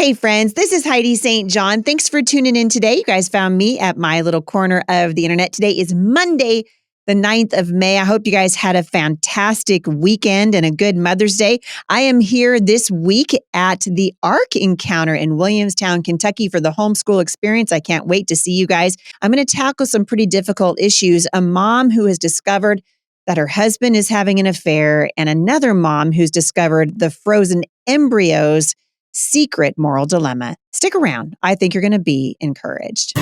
Hey friends, this is Heidi St. John. Thanks for tuning in today. You guys found me at my little corner of the internet. Today is Monday, the 9th of May. I hope you guys had a fantastic weekend and a good Mother's Day. I am here this week at the ARC Encounter in Williamstown, Kentucky for the homeschool experience. I can't wait to see you guys. I'm going to tackle some pretty difficult issues. A mom who has discovered that her husband is having an affair, and another mom who's discovered the frozen embryos secret moral dilemma. Stick around. I think you're going to be encouraged.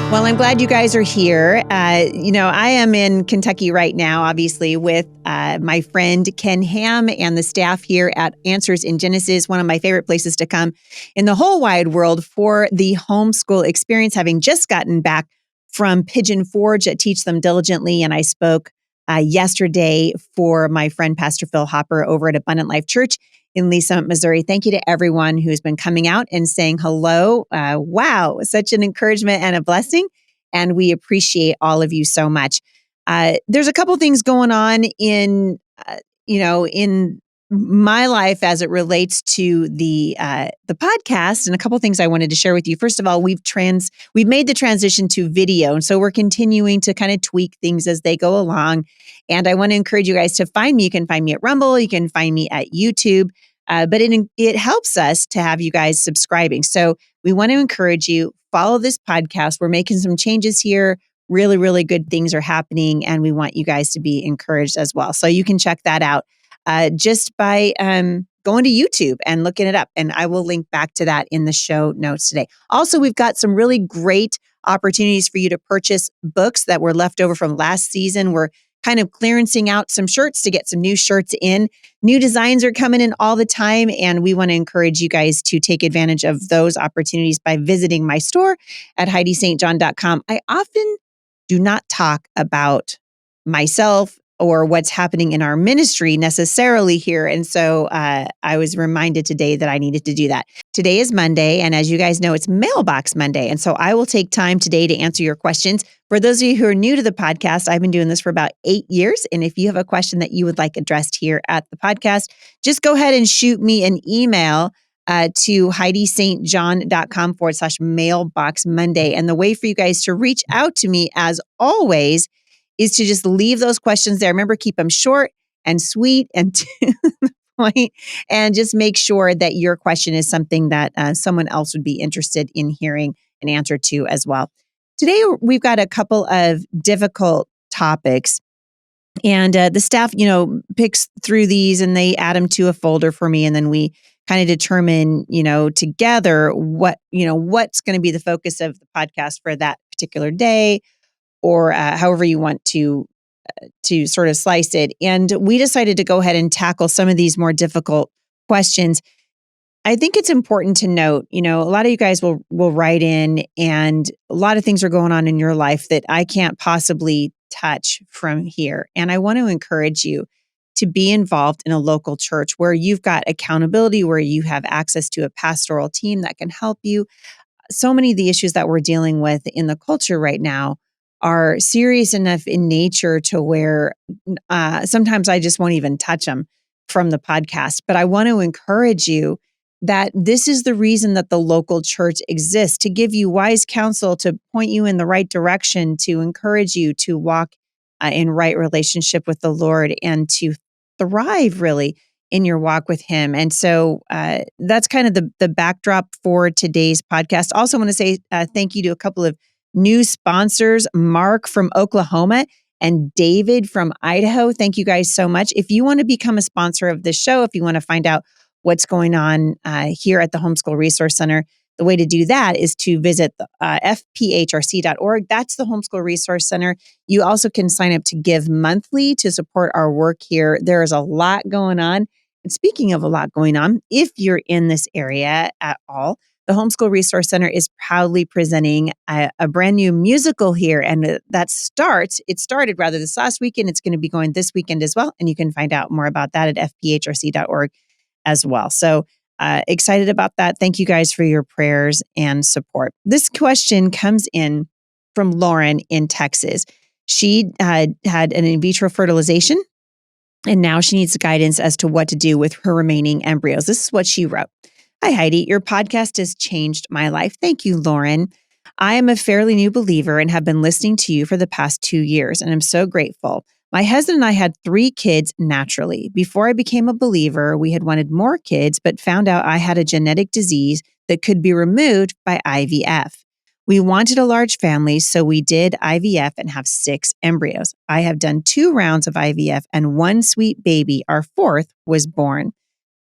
Well, I'm glad you guys are here. I am in Kentucky right now, obviously, with my friend Ken Ham and the staff here at Answers in Genesis, one of my favorite places to come in the whole wide world for the homeschool experience, having just gotten back from Pigeon Forge at Teach Them Diligently. And I spoke yesterday for my friend Pastor Phil Hopper over at Abundant Life Church in Lee Summit, Missouri. Thank you to everyone who's been coming out and saying hello. Wow, such an encouragement and a blessing. And we appreciate all of you so much. There's a couple things going on in my life as it relates to the podcast, and a couple things I wanted to share with you. First of all, we've made the transition to video, and so we're continuing to kind of tweak things as they go along. And I want to encourage you guys to find me. You can find me at Rumble, you can find me at YouTube, but it helps us to have you guys subscribing. So we want to encourage you, follow this podcast. We're making some changes here. Really, really good things are happening, and we want you guys to be encouraged as well. So you can check that out just by going to YouTube and looking it up. And I will link back to that in the show notes today. Also, we've got some really great opportunities for you to purchase books that were left over from last season. We're kind of clearancing out some shirts to get some new shirts in. New designs are coming in all the time, and we want to encourage you guys to take advantage of those opportunities by visiting my store at HeidiSt.John.com. I often do not talk about myself or what's happening in our ministry necessarily here. And so I was reminded today that I needed to do that. Today is Monday, and as you guys know, it's Mailbox Monday. And so I will take time today to answer your questions. For those of you who are new to the podcast, I've been doing this for about 8 years. And if you have a question that you would like addressed here at the podcast, just go ahead and shoot me an email to HeidiSt.John.com/Mailbox Monday. And the way for you guys to reach out to me, as always, is to just leave those questions there. Remember, keep them short and sweet and to the point, and just make sure that your question is something that someone else would be interested in hearing an answer to as well. Today, we've got a couple of difficult topics, and the staff, picks through these and they add them to a folder for me, and then we kind of determine, together what's going to be the focus of the podcast for that particular day, or however you want to sort of slice it. And we decided to go ahead and tackle some of these more difficult questions. I think it's important to note, a lot of you guys will write in, and a lot of things are going on in your life that I can't possibly touch from here. And I want to encourage you to be involved in a local church where you've got accountability, where you have access to a pastoral team that can help you. So many of the issues that we're dealing with in the culture right now are serious enough in nature to where sometimes I just won't even touch them from the podcast. But I want to encourage you that this is the reason that the local church exists, to give you wise counsel, to point you in the right direction, to encourage you to walk in right relationship with the Lord, and to thrive really in your walk with Him. And so that's kind of the backdrop for today's podcast. Also want to say thank you to a couple of new sponsors, Mark from Oklahoma and David from Idaho. Thank you guys so much. If you want to become a sponsor of this show, if you want to find out what's going on here at the Homeschool Resource Center, the way to do that is to visit fphrc.org. That's the Homeschool Resource Center. You also can sign up to give monthly to support our work here. There is a lot going on. And speaking of a lot going on, if you're in this area at all, the Homeschool Resource Center is proudly presenting a brand new musical here. And it started this last weekend. It's going to be going this weekend as well. And you can find out more about that at fphrc.org as well. So excited about that. Thank you guys for your prayers and support. This question comes in from Lauren in Texas. She had an in vitro fertilization, and now she needs guidance as to what to do with her remaining embryos. This is what she wrote. Hi, Heidi. Your podcast has changed my life. Thank you, Lauren. I am a fairly new believer and have been listening to you for the past 2 years, and I'm so grateful. My husband and I had 3 kids naturally. Before I became a believer, we had wanted more kids, but found out I had a genetic disease that could be removed by IVF. We wanted a large family, so we did IVF and have 6 embryos. I have done 2 rounds of IVF, and one sweet baby, our 4th, was born.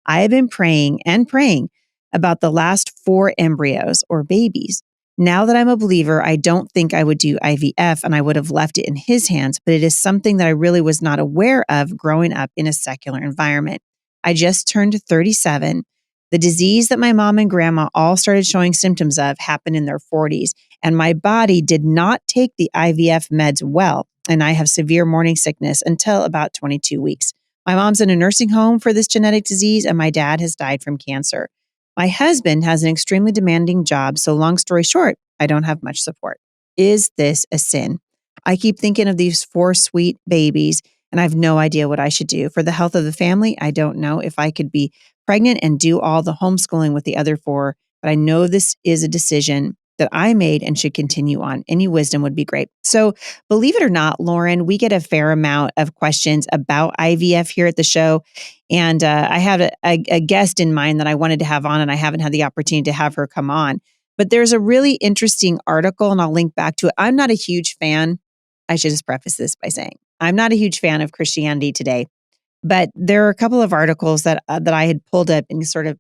I have been praying and praying about the last 4 embryos or babies. Now that I'm a believer, I don't think I would do IVF and I would have left it in his hands, but it is something that I really was not aware of growing up in a secular environment. I just turned 37. The disease that my mom and grandma all started showing symptoms of happened in their 40s, and my body did not take the IVF meds well, and I have severe morning sickness until about 22 weeks. My mom's in a nursing home for this genetic disease, and my dad has died from cancer. My husband has an extremely demanding job, so long story short, I don't have much support. Is this a sin? I keep thinking of these 4 sweet babies, and I have no idea what I should do. For the health of the family, I don't know if I could be pregnant and do all the homeschooling with the other 4, but I know this is a decision that I made and should continue on. Any wisdom would be great. So, believe it or not, Lauren, we get a fair amount of questions about IVF here at the show. And I had a guest in mind that I wanted to have on, and I haven't had the opportunity to have her come on. But there's a really interesting article, and I'll link back to it. I'm not a huge fan. I should just preface this by saying I'm not a huge fan of Christianity Today. But there are a couple of articles that I had pulled up in sort of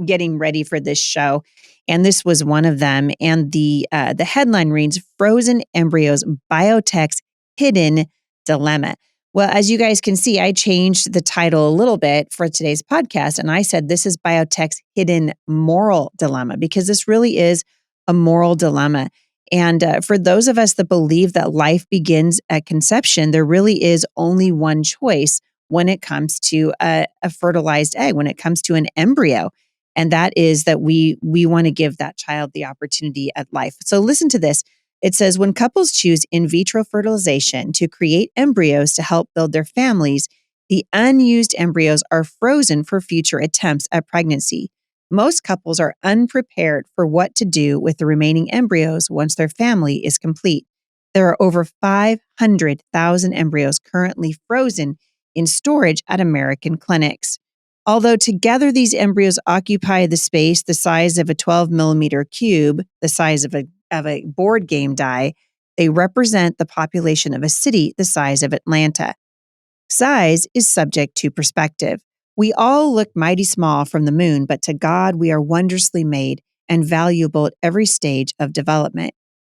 getting ready for this show, and this was one of them. And the headline reads, "Frozen Embryos, Biotech's Hidden Dilemma." Well, as you guys can see, I changed the title a little bit for today's podcast, and I said this is Biotech's hidden moral dilemma, because this really is a moral dilemma. And for those of us that believe that life begins at conception, there really is only one choice when it comes to a fertilized egg, when it comes to an embryo. And that is that we want to give that child the opportunity at life. So listen to this. It says, when couples choose in vitro fertilization to create embryos to help build their families, the unused embryos are frozen for future attempts at pregnancy. Most couples are unprepared for what to do with the remaining embryos once their family is complete. There are over 500,000 embryos currently frozen in storage at American clinics. Although together these embryos occupy the space the size of a 12 millimeter cube, the size of a board game die, they represent the population of a city the size of Atlanta. Size is subject to perspective. We all look mighty small from the moon, but to God we are wondrously made and valuable at every stage of development.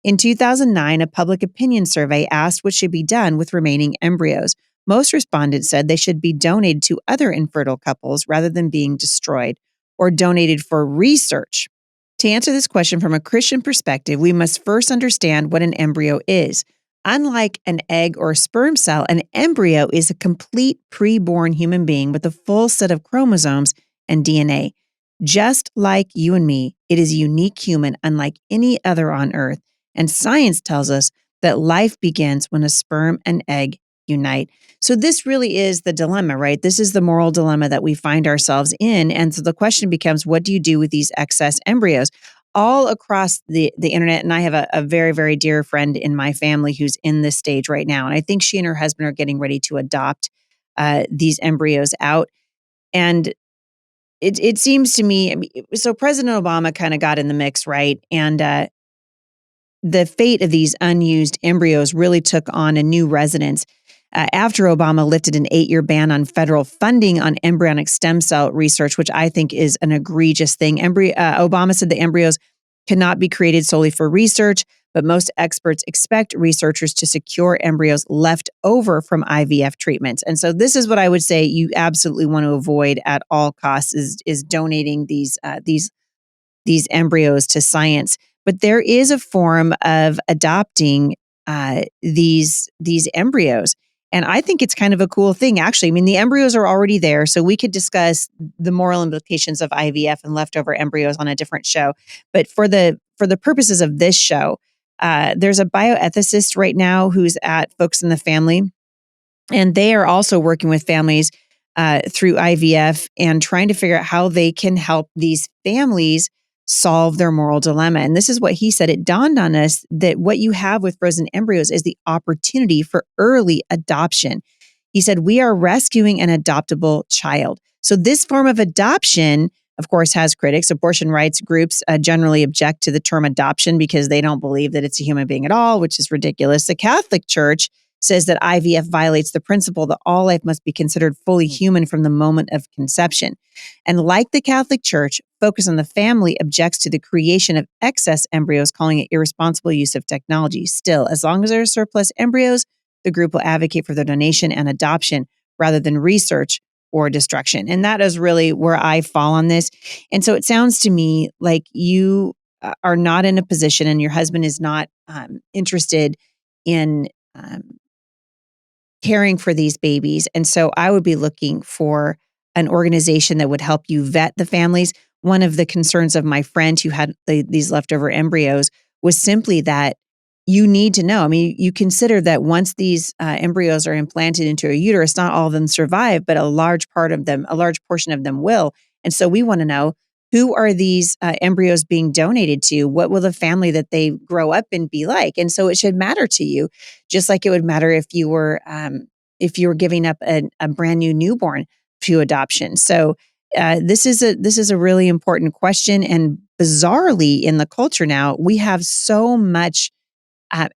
In 2009, a public opinion survey asked what should be done with remaining embryos. Most respondents said they should be donated to other infertile couples rather than being destroyed or donated for research. To answer this question from a Christian perspective, we must first understand what an embryo is. Unlike an egg or sperm cell, an embryo is a complete preborn human being with a full set of chromosomes and DNA. Just like you and me, it is a unique human unlike any other on earth. And science tells us that life begins when a sperm and egg unite. So this really is the dilemma, right? This is the moral dilemma that we find ourselves in. And so the question becomes, what do you do with these excess embryos? All across the internet, and I have a very, very dear friend in my family who's in this stage right now. And I think she and her husband are getting ready to adopt these embryos out. And it seems to me, so President Obama kind of got in the mix, right? And the fate of these unused embryos really took on a new resonance after Obama lifted an 8-year ban on federal funding on embryonic stem cell research, which I think is an egregious thing. Obama said the embryos cannot be created solely for research, but most experts expect researchers to secure embryos left over from IVF treatments. And so this is what I would say you absolutely want to avoid at all costs is donating these embryos to science. But there is a form of adopting these embryos. And I think it's kind of a cool thing, actually. I mean, the embryos are already there, so we could discuss the moral implications of IVF and leftover embryos on a different show. But for the purposes of this show, There's a bioethicist right now who's at Focus on the Family, and they are also working with families through IVF and trying to figure out how they can help these families solve their moral dilemma. And this is what he said. It dawned on us that what you have with frozen embryos is the opportunity for early adoption. He said, we are rescuing an adoptable child. So this form of adoption, of course, has critics. Abortion rights groups generally object to the term adoption because they don't believe that it's a human being at all, which is ridiculous. The Catholic Church says that IVF violates the principle that all life must be considered fully human from the moment of conception. And like the Catholic Church, Focus on the Family objects to the creation of excess embryos, calling it irresponsible use of technology. Still, as long as there are surplus embryos, the group will advocate for their donation and adoption rather than research or destruction. And that is really where I fall on this. And so it sounds to me like you are not in a position and your husband is not interested in caring for these babies. And so I would be looking for an organization that would help you vet the families. One of the concerns of my friend who had these leftover embryos was simply that you need to know. I mean, you consider that once these embryos are implanted into a uterus, not all of them survive, but a large portion of them will. And so we want to know, who are these embryos being donated to? What will the family that they grow up in be like? And so it should matter to you, just like it would matter if you were giving up a brand new newborn to adoption. So this is a really important question. And bizarrely, in the culture now, we have so much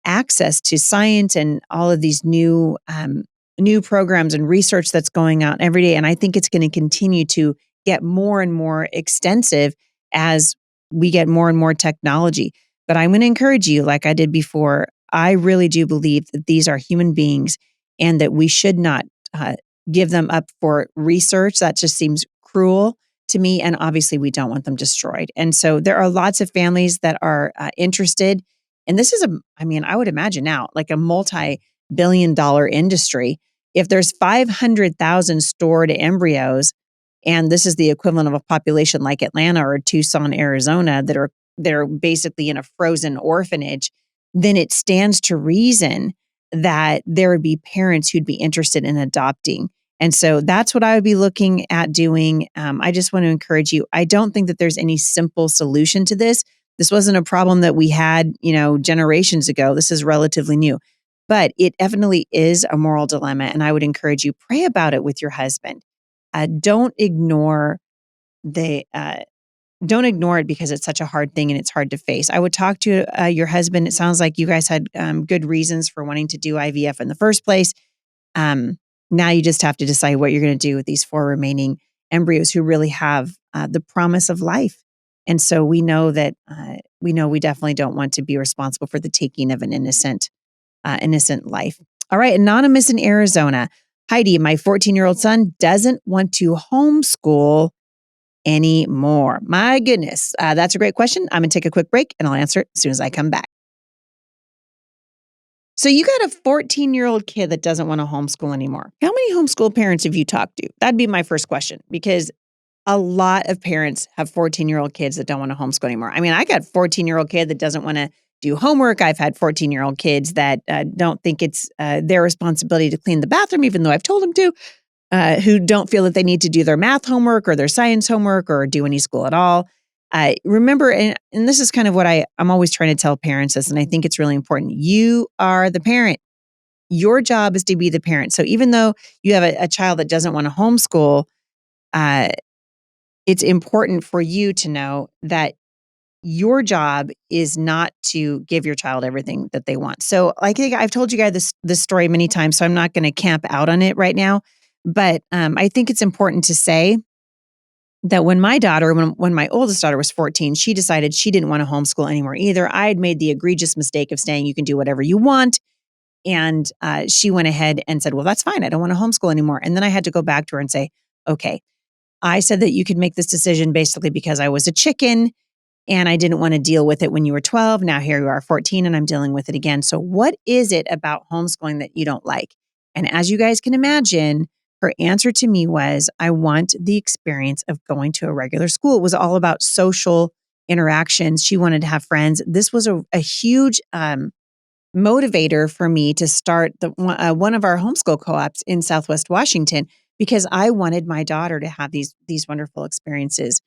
access to science and all of these new programs and research that's going out every day. And I think it's going to continue to get more and more extensive as we get more and more technology. But I'm going to encourage you, like I did before, I really do believe that these are human beings and that we should not give them up for research. That just seems cruel to me. And obviously, we don't want them destroyed. And so there are lots of families that are interested. And this is I would imagine now, like a multi-billion-dollar industry. If there's 500,000 stored embryos, and this is the equivalent of a population like Atlanta or Tucson, Arizona, they're basically in a frozen orphanage, then it stands to reason that there would be parents who'd be interested in adopting. And so that's what I would be looking at doing. I just want to encourage you. I don't think that there's any simple solution to this. This wasn't a problem that we had, generations ago. This is relatively new, but it definitely is a moral dilemma. And I would encourage you, pray about it with your husband. Don't ignore it because it's such a hard thing and it's hard to face. I would talk to your husband. It sounds like you guys had good reasons for wanting to do IVF in the first place. Now you just have to decide what you're going to do with these 4 remaining embryos who really have the promise of life. And so we know that we definitely don't want to be responsible for the taking of an innocent life. All right, Anonymous in Arizona. Heidi, my 14-year-old son doesn't want to homeschool anymore. My goodness, that's a great question. I'm going to take a quick break and I'll answer it as soon as I come back. So you got a 14-year-old kid that doesn't want to homeschool anymore. How many homeschool parents have you talked to? That'd be my first question, because a lot of parents have 14-year-old kids that don't want to homeschool anymore. I mean, I got a 14-year-old kid that doesn't want to do homework. I've had 14-year-old kids that don't think it's their responsibility to clean the bathroom, even though I've told them to, who don't feel that they need to do their math homework or their science homework or do any school at all. Remember, and this is kind of what I'm always trying to tell parents this, and I think it's really important. You are the parent. Your job is to be the parent. So even though you have a child that doesn't want to homeschool, it's important for you to know that your job is not to give your child everything that they want. So I think I've told you guys this story many times, so I'm not going to camp out on it right now. But I think it's important to say that when my oldest daughter was 14, she decided she didn't want to homeschool anymore either. I had made the egregious mistake of saying you can do whatever you want. And she went ahead and said, well, that's fine. I don't want to homeschool anymore. And then I had to go back to her and say, okay, I said that you could make this decision basically because I was a chicken and I didn't want to deal with it when you were 12. Now here you are 14 and I'm dealing with it again. So what is it about homeschooling that you don't like? And as you guys can imagine, her answer to me was, I want the experience of going to a regular school. It was all about social interactions. She wanted to have friends. This was a huge motivator for me to start one of our homeschool co-ops in Southwest Washington, because I wanted my daughter to have these wonderful experiences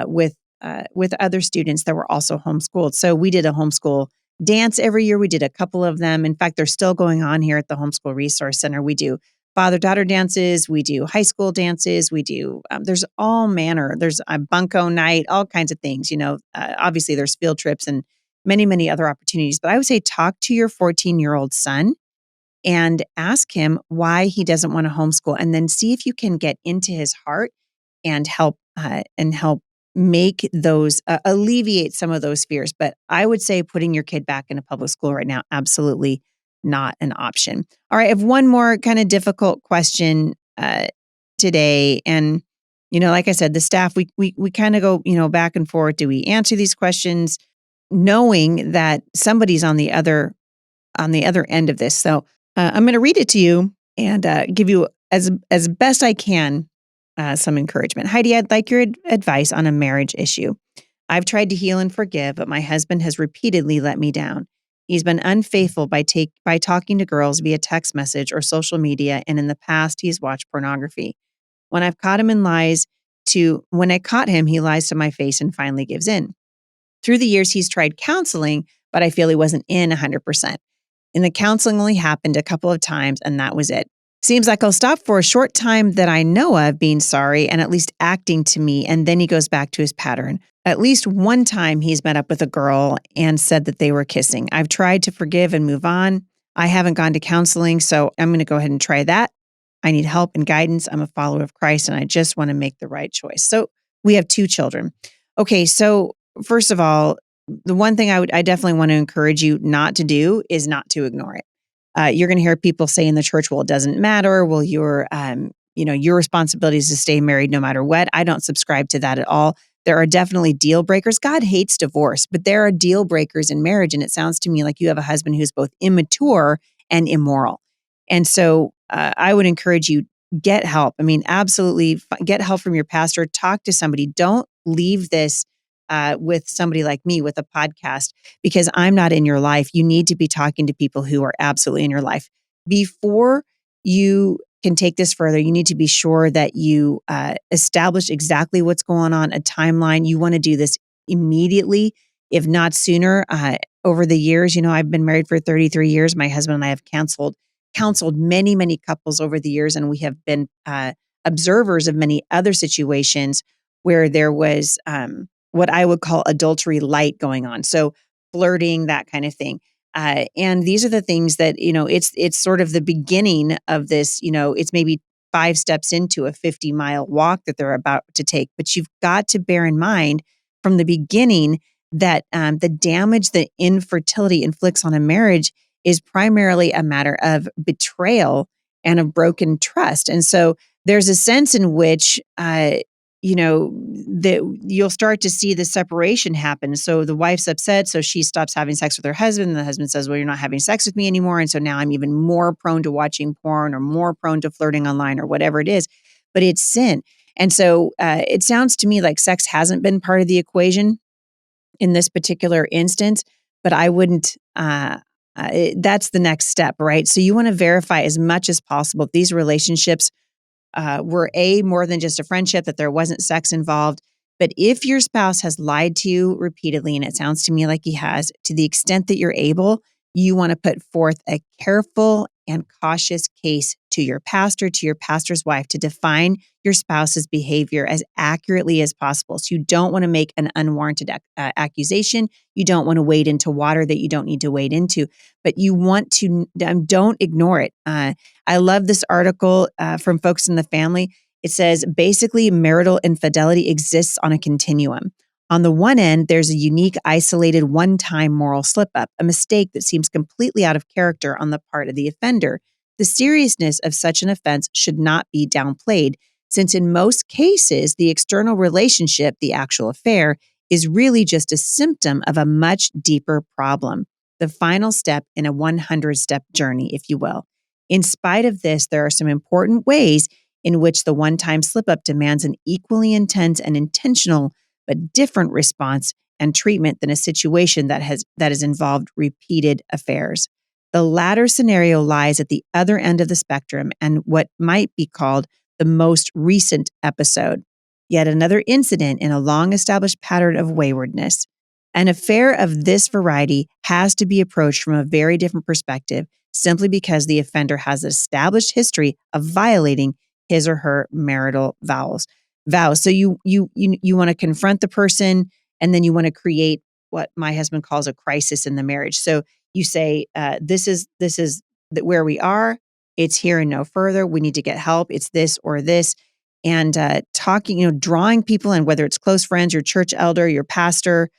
with other students that were also homeschooled. So we did a homeschool dance every year. We did a couple of them. In fact, they're still going on here at the Homeschool Resource Center. We do father-daughter dances. We do high school dances. We do, there's all manner. There's a bunko night, all kinds of things. Obviously there's field trips and many, many other opportunities. But I would say talk to your 14-year-old son and ask him why he doesn't want to homeschool, and then see if you can get into his heart and help make those alleviate some of those fears. But I would say putting your kid back in a public school right now, absolutely not an option. All right, I have one more kind of difficult question today, and like I said, the staff we kind of go back and forth. Do we answer these questions, knowing that somebody's on the other end of this? So I'm going to read it to you and give you as best I can some encouragement. Heidi, I'd like your advice on a marriage issue. I've tried to heal and forgive, but my husband has repeatedly let me down. He's been unfaithful by talking to girls via text message or social media, and in the past, he's watched pornography. When I caught him, he lies to my face and finally gives in. Through the years, he's tried counseling, but I feel he wasn't in 100%. And the counseling only happened a couple of times, and that was it. Seems like I'll stop for a short time that I know of being sorry and at least acting to me, and then he goes back to his pattern. At least one time he's met up with a girl and said that they were kissing. I've tried to forgive and move on. I haven't gone to counseling, so I'm going to go ahead and try that. I need help and guidance. I'm a follower of Christ, and I just want to make the right choice. So we have 2 children. Okay, so first of all, the one thing I definitely want to encourage you not to do is not to ignore it. You're going to hear people say in the church, well, it doesn't matter. Well, your responsibility is to stay married no matter what. I don't subscribe to that at all. There are definitely deal breakers. God hates divorce, but there are deal breakers in marriage. And it sounds to me like you have a husband who's both immature and immoral. And so I would encourage you, get help. I mean, absolutely get help from your pastor. Talk to somebody. Don't leave this with somebody like me with a podcast, because I'm not in your life. You need to be talking to people who are absolutely in your life. Before you can take this further, you need to be sure that you establish exactly what's going on, a timeline. You want to do this immediately, if not sooner. Over the years, I've been married for 33 years. My husband and I have counseled many, many couples over the years, and we have been observers of many other situations where there was what I would call adultery light going on. So flirting, that kind of thing. And these are the things that, it's sort of the beginning of this, it's maybe 5 steps into a 50-mile walk that they're about to take. But you've got to bear in mind from the beginning that the damage that infertility inflicts on a marriage is primarily a matter of betrayal and of broken trust. And so there's a sense in which, that you'll start to see the separation happen. So the wife's upset, so she stops having sex with her husband, and the husband says, well, you're not having sex with me anymore. And so now I'm even more prone to watching porn or more prone to flirting online or whatever it is. But it's sin. And so it sounds to me like sex hasn't been part of the equation in this particular instance, but I wouldn't, that's the next step, right? So you want to verify as much as possible if these relationships were more than just a friendship, that there wasn't sex involved. But if your spouse has lied to you repeatedly, and it sounds to me like he has, to the extent that you're able, you want to put forth a careful and cautious case to your pastor, to your pastor's wife, to define your spouse's behavior as accurately as possible. So you don't want to make an unwarranted accusation. You don't want to wade into water that you don't need to wade into, but you want to, don't ignore it. I love this article from Focus on the Family. It says, basically, marital infidelity exists on a continuum. On the one end, there's a unique, isolated, one-time moral slip-up, a mistake that seems completely out of character on the part of the offender. The seriousness of such an offense should not be downplayed, since in most cases, the external relationship, the actual affair, is really just a symptom of a much deeper problem, the final step in a 100-step journey, if you will. In spite of this, there are some important ways in which the one-time slip-up demands an equally intense and intentional but different response and treatment than a situation that has involved repeated affairs. The latter scenario lies at the other end of the spectrum and what might be called the most recent episode, yet another incident in a long-established pattern of waywardness. An affair of this variety has to be approached from a very different perspective simply because the offender has an established history of violating his or her marital vows. So you want to confront the person, and then you want to create what my husband calls a crisis in the marriage. So you say, this is where we are. It's here and no further. We need to get help. It's this or this. And talking, drawing people in, whether it's close friends, your church elder, your pastor,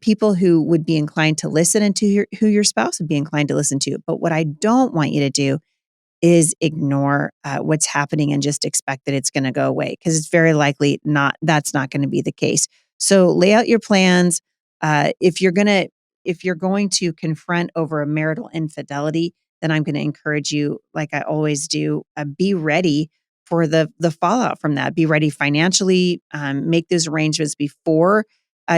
people who would be inclined to listen, and who your spouse would be inclined to listen to. But what I don't want you to do is ignore what's happening and just expect that it's going to go away, because it's very likely that's not going to be the case. So lay out your plans. If you're going to confront over a marital infidelity, then I'm going to encourage you, like I always do, be ready for the fallout from that. Be ready financially. Make those arrangements before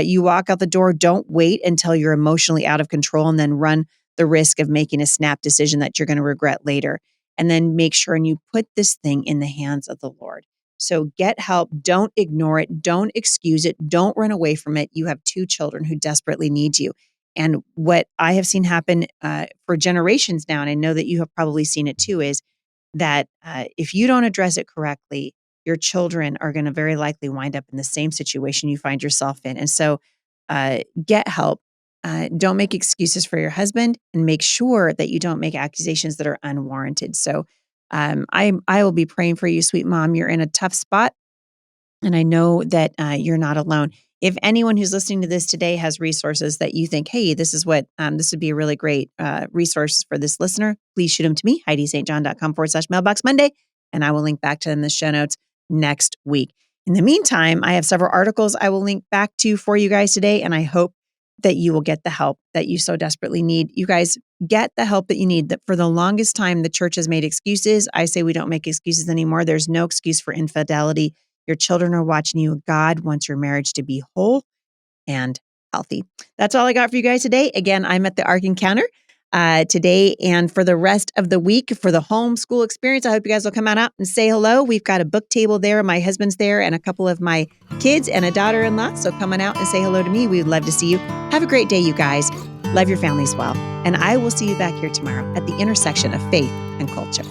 you walk out the door. Don't wait until you're emotionally out of control and then run the risk of making a snap decision that you're going to regret later. And then make sure and you put this thing in the hands of the Lord. So get help. Don't ignore it. Don't excuse it. Don't run away from it. You have 2 children who desperately need you. And what I have seen happen for generations now, and I know that you have probably seen it too, is that if you don't address it correctly, your children are going to very likely wind up in the same situation you find yourself in. And so get help. Don't make excuses for your husband, and make sure that you don't make accusations that are unwarranted. So I will be praying for you, sweet mom. You're in a tough spot, and I know that you're not alone. If anyone who's listening to this today has resources that you think, hey, this would be a really great resource for this listener, please shoot them to me, HeidiSt.John.com/mailbox Monday, and I will link back to them in the show notes next week. In the meantime, I have several articles I will link back to for you guys today, and I hope that you will get the help that you so desperately need. You guys get the help that you need. That for the longest time, the church has made excuses. I say we don't make excuses anymore. There's no excuse for infidelity. Your children are watching you. God wants your marriage to be whole and healthy. That's all I got for you guys today. Again, I'm at the Ark Encounter today and for the rest of the week for the homeschool experience. I hope you guys will come on out and say hello. We've got a book table there. My husband's there and a couple of my kids and a daughter-in-law. So come on out and say hello to me. We would love to see you. Have a great day, you guys. Love your families well. And I will see you back here tomorrow at the intersection of faith and culture.